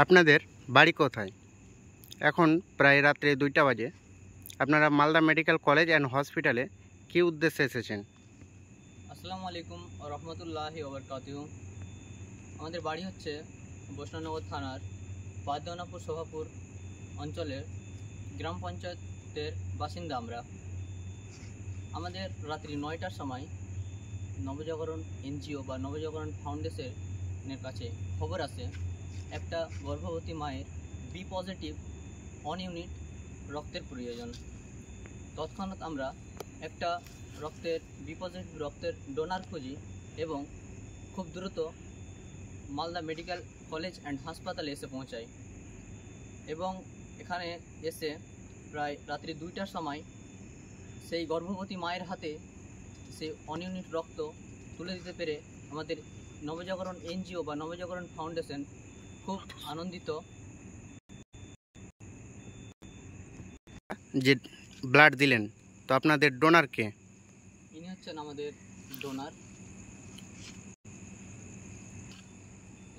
আপনাদের বাড়ি কোথায়? এখন প্রায় রাত্রে 2টা বাজে। আপনারা মালদা মেডিকেল কলেজ অ্যান্ড হসপিটালে কী উদ্দেশ্যে এসেছেন? আসসালামু আলাইকুম রহমতুল্লাহি ওবরকাতুহু। আমাদের বাড়ি হচ্ছে বৈষ্ণবনগর থানার বাদনাপুর শোভাপুর অঞ্চলের গ্রাম পঞ্চায়েতের বাসিন্দা আমরা। আমাদের রাত্রি 9টার সময় নবজাগরণ এনজিও বা নবজাগরণ ফাউন্ডেশনের কাছে খবর আসে একটা গর্ভবতী মায়ের বি পজিটিভ 1 ইউনিট রক্তের প্রয়োজন। তৎক্ষণাৎ আমরা একটা বি পজিটিভ রক্তের ডোনার খুঁজি এবং খুব দ্রুত মালদা মেডিকেল কলেজ অ্যান্ড হাসপাতালে এসে পৌঁছাই এবং এখানে এসে প্রায় রাত্রি 2টার সময় সেই গর্ভবতী মায়ের হাতে সেই 1 ইউনিট রক্ত তুলে দিতে পেরে আমাদের নবজাগরণ এনজিও বা নবজাগরণ ফাউন্ডেশন খুব আনন্দিত। যে ব্লাড দিলেন, তো আপনাদের ডোনার কে? ইনি হচ্ছেন আমাদের ডোনার।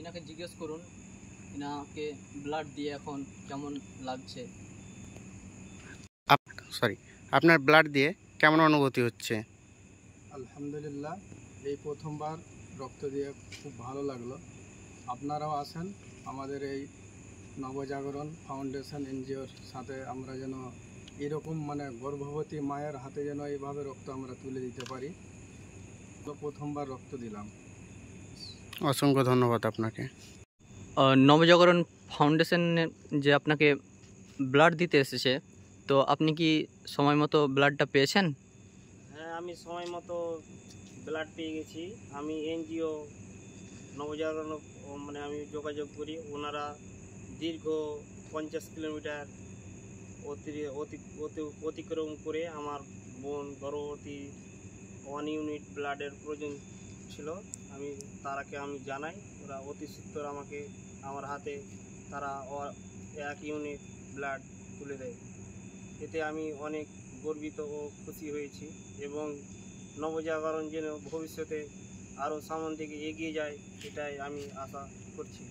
ইনাকে জিজ্ঞেস করুন ইনাকে ব্লাড দিয়ে এখন কেমন লাগছে। আপনার ব্লাড দিয়ে কেমন অনুভূতি হচ্ছে? আলহামদুলিল্লাহ, এই প্রথমবার রক্ত দিয়ে খুব ভালো লাগলো। আপনারাও আসেন আমাদের এই নবজাগরণ ফাউন্ডেশন এনজিওর সাথে, আমরা যেন এরকম গর্ভবতী মায়ের হাতে যেন এইভাবে রক্ত আমরা তুলে দিতে পারি। তো প্রথমবার রক্ত দিলাম। অসংখ্য ধন্যবাদ আপনাকে। নবজাগরণ ফাউন্ডেশনের যে আপনাকে ব্লাড দিতে এসেছে, তো আপনি কি সময় মতো ব্লাডটা পেয়েছেন? হ্যাঁ, আমি সময় মতো ব্লাড পেয়ে গেছি। আমি এনজিও নবজাগরণ আমি যোগাযোগ করি। ওনারা দীর্ঘ 50 কিলোমিটার অতিক্রম করে আমার বোন গর্ভবতী 1 ইউনিট ব্লাডের প্রয়োজন ছিল। তারাকে আমি জানাই, ওরা অতি সত্বর আমাকে আমার হাতে তারা 1 ইউনিট ব্লাড তুলে দেয়। এতে আমি অনেক গর্বিত ও খুশি হয়েছি এবং নবজাগরণ যেন ভবিষ্যতে আরও সামন থেকে এগিয়ে যায়, এটাই আমি আশা করছি।